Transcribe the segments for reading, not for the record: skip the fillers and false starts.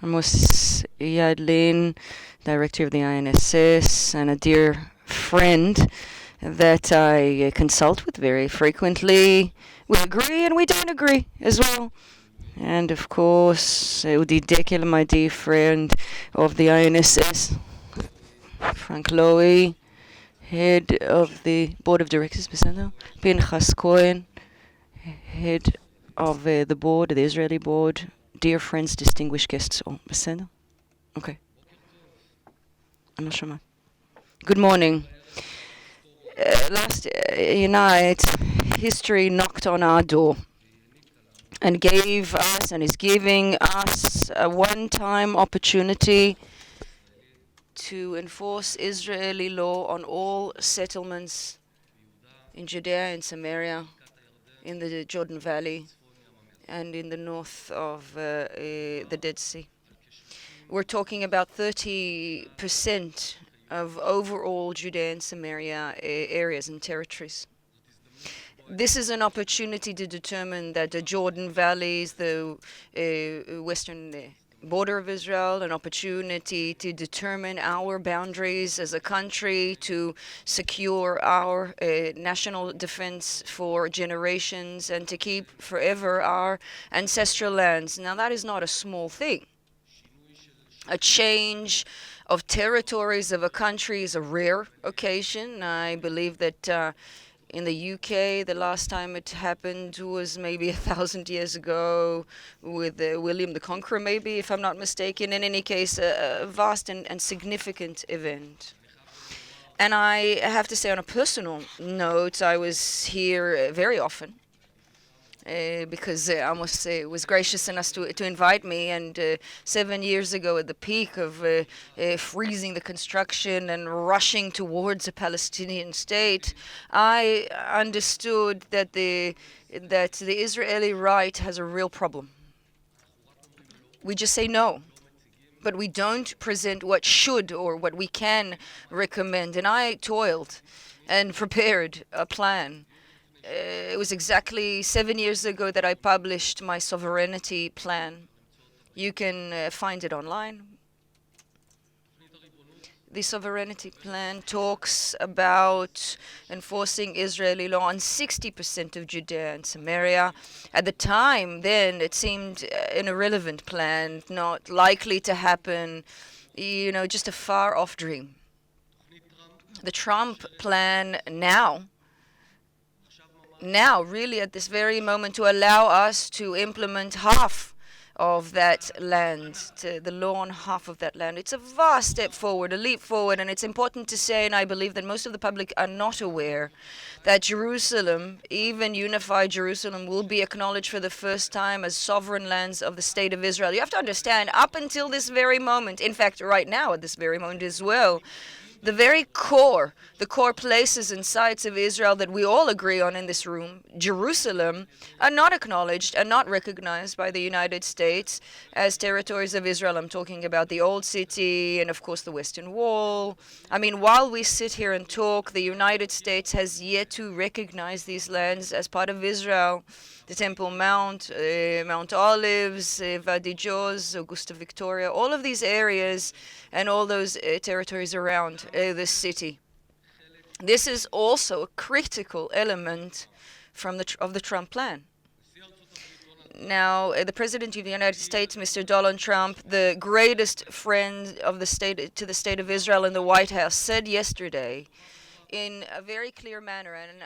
Amos Yadlin, director of the INSS, and a dear friend that I consult with very frequently. We agree and we don't agree as well. And of course, Udi Dekel, my dear friend of the INSS, Frank Lowy, head of the board of directors, בסדר? Pinchas Cohen, head of the board, the Israeli board, dear friends, distinguished guests, all, בסדר? Okay. אני לא שומעת. Good morning. Last night, history knocked on our door and gave us and is giving us a one-time opportunity to enforce Israeli law on all settlements in Judea and Samaria, in the Jordan Valley, and in the north of the Dead Sea. We're talking about 30% of overall Judea and Samaria areas and territories. This is an opportunity to determine that the Jordan Valley is the western border of Israel, an opportunity to determine our boundaries as a country, to secure our national defense for generations, and to keep forever our ancestral lands. Now, that is not a small thing. A change of territories of a country is a rare occasion. I believe that in the UK, the last time it happened was maybe 1,000 years ago with William the Conqueror, maybe, if I'm not mistaken. In any case, a vast and significant event. And I have to say, on a personal note, I was here very often. Because Amos was gracious enough to invite me, and 7 years ago, at the peak of freezing the construction and rushing towards a Palestinian state, I understood that the Israeli right has a real problem. We just say no, but we don't present what should or what we can recommend. And I toiled and prepared a plan. It was exactly 7 years ago that I published my sovereignty plan. You can find it online. The sovereignty plan talks about enforcing Israeli law on 60% of Judea and Samaria. At the time, then, it seemed an irrelevant plan, not likely to happen, just a far-off dream. The Trump plan now, really at this very moment, to allow us to implement half of that land, the law on half of that land. It's a vast step forward, a leap forward, and it's important to say, and I believe that most of the public are not aware, that Jerusalem, even unified Jerusalem, will be acknowledged for the first time as sovereign lands of the State of Israel. You have to understand, up until this very moment, in fact, right now at this very moment as well, the very core, the core places and sites of Israel that we all agree on in this room, Jerusalem, are not acknowledged and not recognized by the United States as territories of Israel. I'm talking about the Old City and, of course, the Western Wall. I mean, while we sit here and talk, the United States has yet to recognize these lands as part of Israel. The Temple Mount, Mount Olives, Wadi Joz, Augusta Victoria, all of these areas and all those territories around the city. This is also a critical element of the Trump plan. Now, the President of the United States, Mr. Donald Trump, the greatest friend of the state of Israel in the White House, said yesterday in a very clear manner, and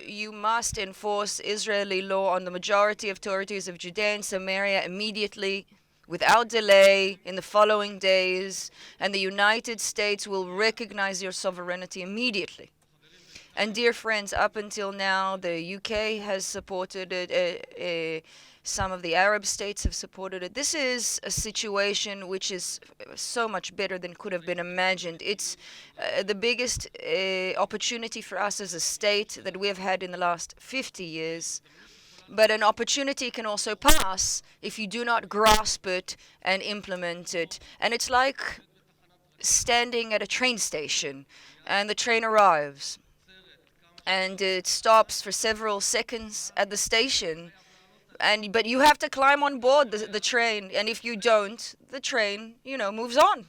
you must enforce Israeli law on the majority of territories of Judea and Samaria immediately, without delay, in the following days, and the United States will recognize your sovereignty immediately. And dear friends, up until now, the UK has supported it. Some of the Arab states have supported it. This is a situation which is so much better than could have been imagined. It's the biggest opportunity for us as a state that we have had in the last 50 years. But an opportunity can also pass if you do not grasp it and implement it. And it's like standing at a train station and the train arrives and it stops for several seconds at the station and but you have to climb on board the train, and if you don't, the train, moves on.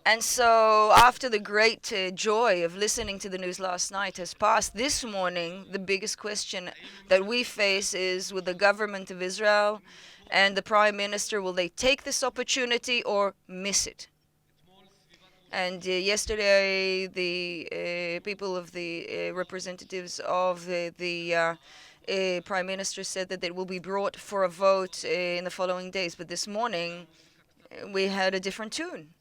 And so, after the great joy of listening to the news last night has passed, this morning, the biggest question that we face is, with the government of Israel and the Prime Minister, will they take this opportunity or miss it? And yesterday, the people of the representatives of the Prime Minister said that it will be brought for a vote in the following days. But this morning, we had a different tune.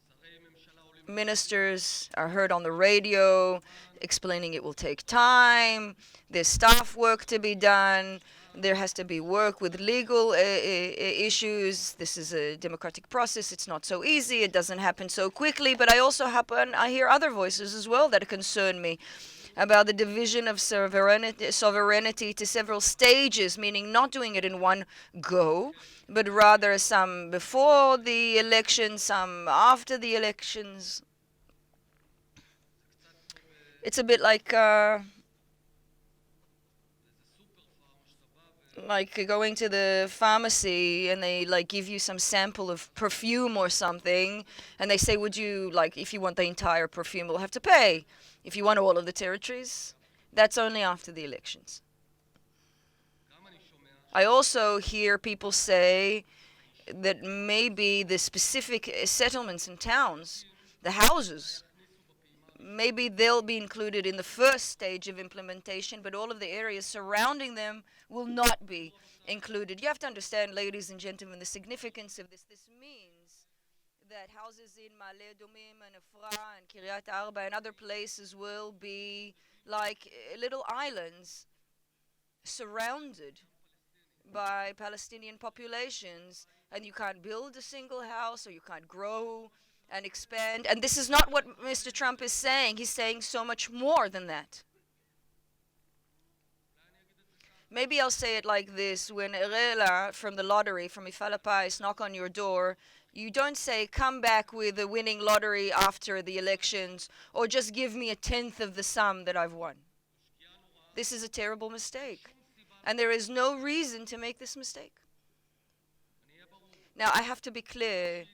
Ministers are heard on the radio explaining it will take time, there's staff work to be done, there has to be work with legal issues. This is a democratic process. It's not so easy. It doesn't happen so quickly. But I hear other voices as well that concern me about the division of sovereignty to several stages, meaning not doing it in one go, but rather some before the elections, some after the elections. It's a bit like going to the pharmacy and they give you some sample of perfume or something, and they say, would you if you want the entire perfume, we'll have to pay. If you want all of the territories, that's only after the elections. I also hear people say that maybe the specific settlements and towns, the houses, maybe they'll be included in the first stage of implementation, but all of the areas surrounding them will not be included. You have to understand, ladies and gentlemen, the significance of this. This means that houses in Ma'ale Adumim and Efra and Kiryat Arba and other places will be like little islands surrounded by Palestinian populations, and you can't build a single house, or you can't grow and expand. And this is not what Mr. Trump is saying. He's saying so much more than that. Maybe I'll say it like this: when Erela from the lottery, from Mifal Hapais, knock on your door, you don't say, come back with the winning lottery after the elections, or just give me a tenth of the sum that I've won. This is a terrible mistake. And there is no reason to make this mistake. Now, I have to be clear.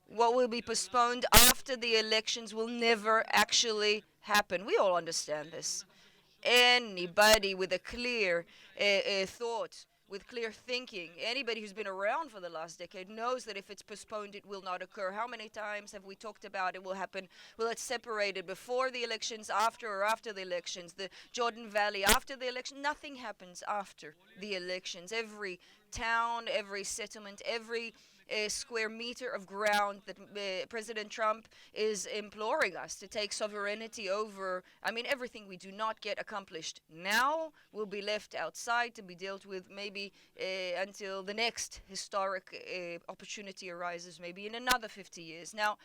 What will be postponed after the elections will never actually happen. We all understand this. Anybody with a clear thought, with clear thinking, anybody who's been around for the last decade knows that if it's postponed, it will not occur. How many times have we talked about it will happen? Well, it's separated before the elections, after or after the elections. The Jordan Valley, after the election, nothing happens after the elections. Every town, every settlement, every square meter of ground that President Trump is imploring us to take sovereignty over. I mean, everything we do not get accomplished now will be left outside to be dealt with maybe until the next historic opportunity arises, maybe in another 50 years. Now,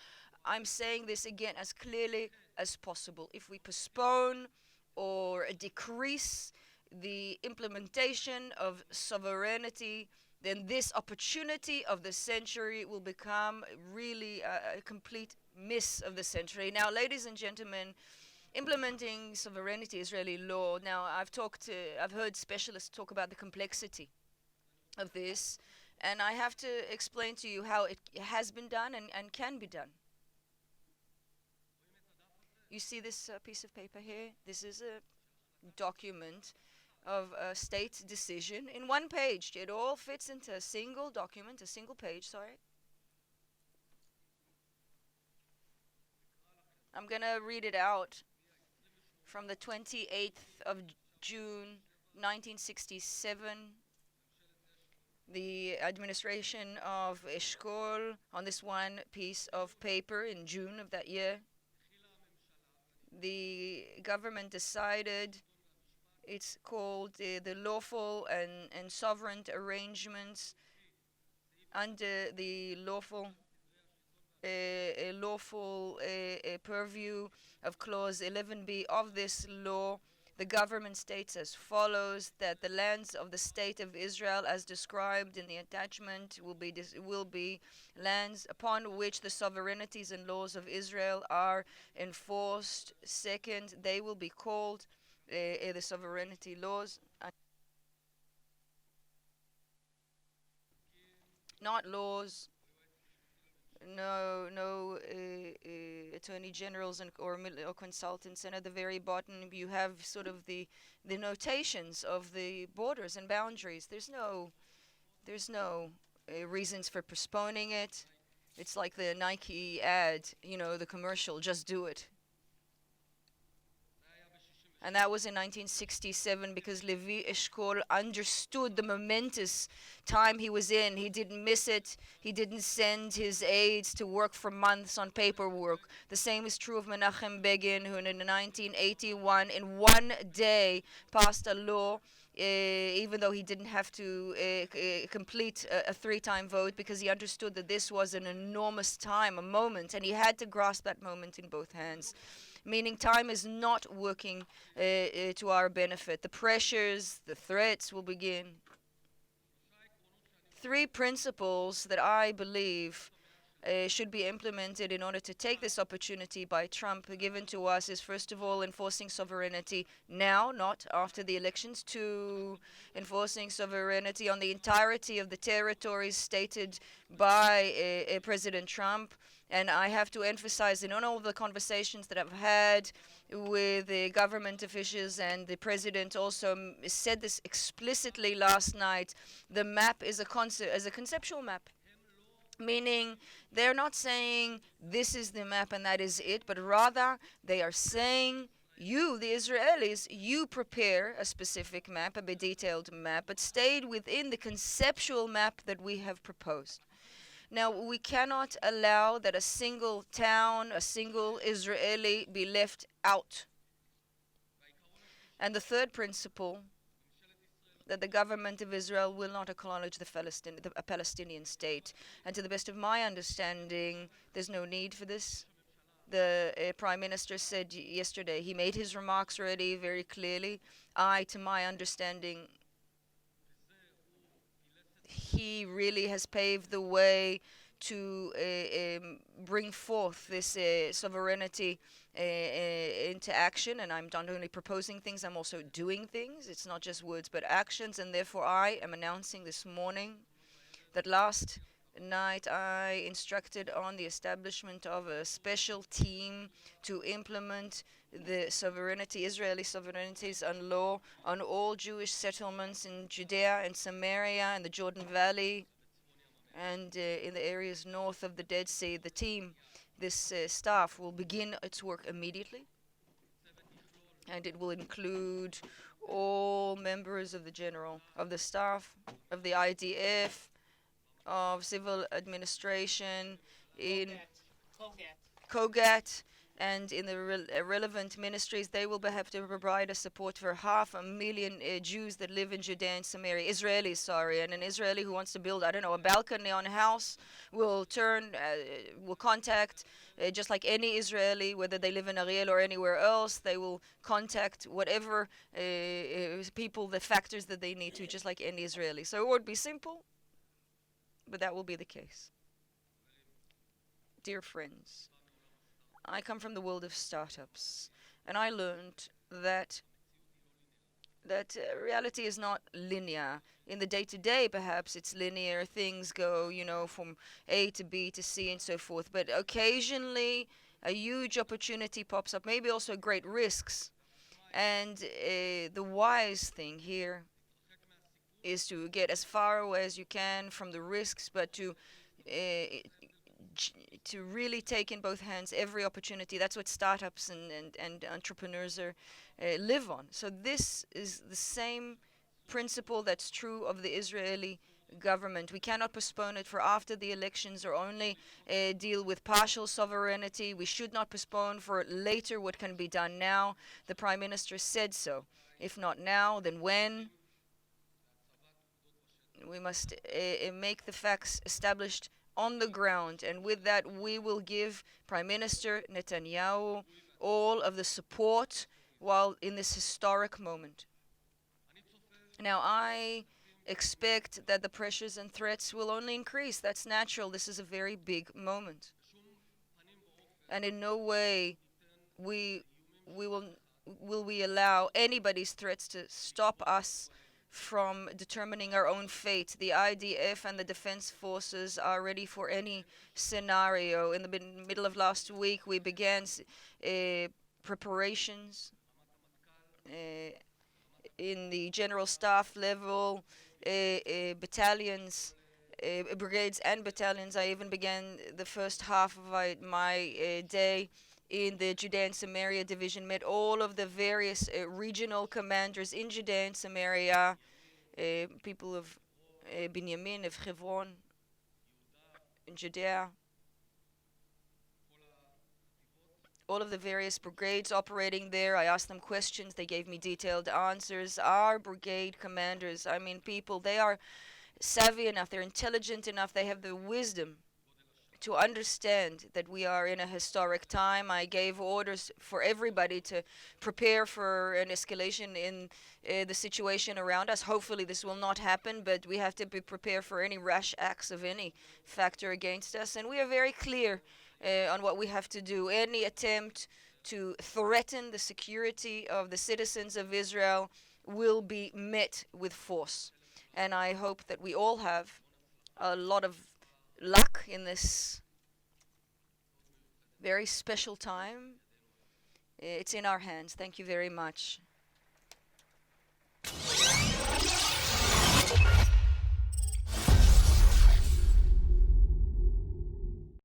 I'm saying this again as clearly as possible. If we postpone or decrease the implementation of sovereignty, then this opportunity of the century will become really a complete miss of the century. Now, ladies and gentlemen, implementing sovereignty Israeli law. Now, I've heard specialists talk about the complexity of this, and I have to explain to you how it has been done and can be done. You see this piece of paper here? This is a document of a state decision in one page. It all fits into a single document, a single page, sorry. I'm going to read it out from the 28th of June 1967. The administration of Eshkol, on this one piece of paper in June of that year, the government decided. It's called the lawful and sovereign arrangements under the lawful purview of Clause 11b of this law. The government states as follows: that the lands of the State of Israel, as described in the attachment, will be lands upon which the sovereignties and laws of Israel are enforced. Second, they will be called the sovereignty laws. not laws. No attorney generals or consultants, and at the very bottom you have sort of the notations of the borders and boundaries. There's no reasons for postponing it. It's like the Nike ad, the commercial, just do it. And that was in 1967 because Levi Eshkol understood the momentous time he was in. He didn't miss it. He didn't send his aides to work for months on paperwork. The same is true of Menachem Begin, who in 1981, in one day, passed a law. Even though he didn't have to complete a three-time vote, because he understood that this was an enormous time, a moment, and he had to grasp that moment in both hands, meaning time is not working to our benefit. The pressures, the threats will begin. Three principles that I believe should be implemented in order to take this opportunity by Trump given to us is, first of all, enforcing sovereignty now, not after the elections. Two, enforcing sovereignty on the entirety of the territories stated by President Trump. And I have to emphasize in all of the conversations that I've had with the government officials, and the president also said this explicitly last night, the map is a conceptual map, meaning they're not saying this is the map and that is it, but rather they are saying, you, the Israelis, you prepare a specific map, a detailed map, but stayed within the conceptual map that we have proposed. Now, we cannot allow that a single town, a single Israeli be left out. And the third principle, that the government of Israel will not acknowledge a Palestinian state. And to the best of my understanding, there's no need for this. The Prime Minister said yesterday, he made his remarks already very clearly. To my understanding, he really has paved the way to bring forth this sovereignty into action. And I'm not only proposing things, I'm also doing things. It's not just words but actions. And therefore I am announcing this morning that last night I instructed on the establishment of a special team to implement the Israeli sovereignties and law on all Jewish settlements in Judea and Samaria and the Jordan Valley and in the areas north of the Dead Sea. This staff will begin its work immediately, and it will include all members of the staff, of the IDF, of civil administration, in Kogat, and in the relevant ministries. They will have to provide a support for 500,000 Jews that live in Judea and Samaria, Israelis, sorry. And an Israeli who wants to build, I don't know, a balcony on a house will contact, just like any Israeli, whether they live in Ariel or anywhere else, they will contact whatever people, the factors that they need to, just like any Israeli. So it won't be simple, but that will be the case. Dear friends, I come from the world of startups, and I learned that reality is not linear. In the day-to-day, perhaps it's linear. Things go, from A to B to C and so forth. But occasionally, a huge opportunity pops up. Maybe also great risks. And the wise thing here is to get as far away as you can from the risks, but to really take in both hands every opportunity. That's what startups and entrepreneurs live on. So this is the same principle that's true of the Israeli government. We cannot postpone it for after the elections or only deal with partial sovereignty. We should not postpone for later what can be done now. The Prime Minister said so. If not now, then when? We must make the facts established on the ground, and with that we will give Prime Minister Netanyahu all of the support while in this historic moment. Now, I expect that the pressures and threats will only increase. That's natural. This is a very big moment. And in no way will we allow anybody's threats to stop us from determining our own fate. The IDF and the defense forces are ready for any scenario. In the middle of last week, we began preparations uh, in the general staff level, battalions, brigades and battalions. I even began the first half of my day in the Judea and Samaria division, met all of the various regional commanders in Judea and Samaria, people of Binyamin, of Hebron, in Judea, all of the various brigades operating there. I asked them questions. They gave me detailed answers. Our brigade commanders, I mean, people, they are savvy enough, they're intelligent enough, they have the wisdom to understand that we are in a historic time. I gave orders for everybody to prepare for an escalation in the situation around us. Hopefully, this will not happen, but we have to be prepared for any rash acts of any factor against us. And we are very clear on what we have to do. Any attempt to threaten the security of the citizens of Israel will be met with force. And I hope that we all have a lot of luck in this very special time. It's in our hands. Thank you very much.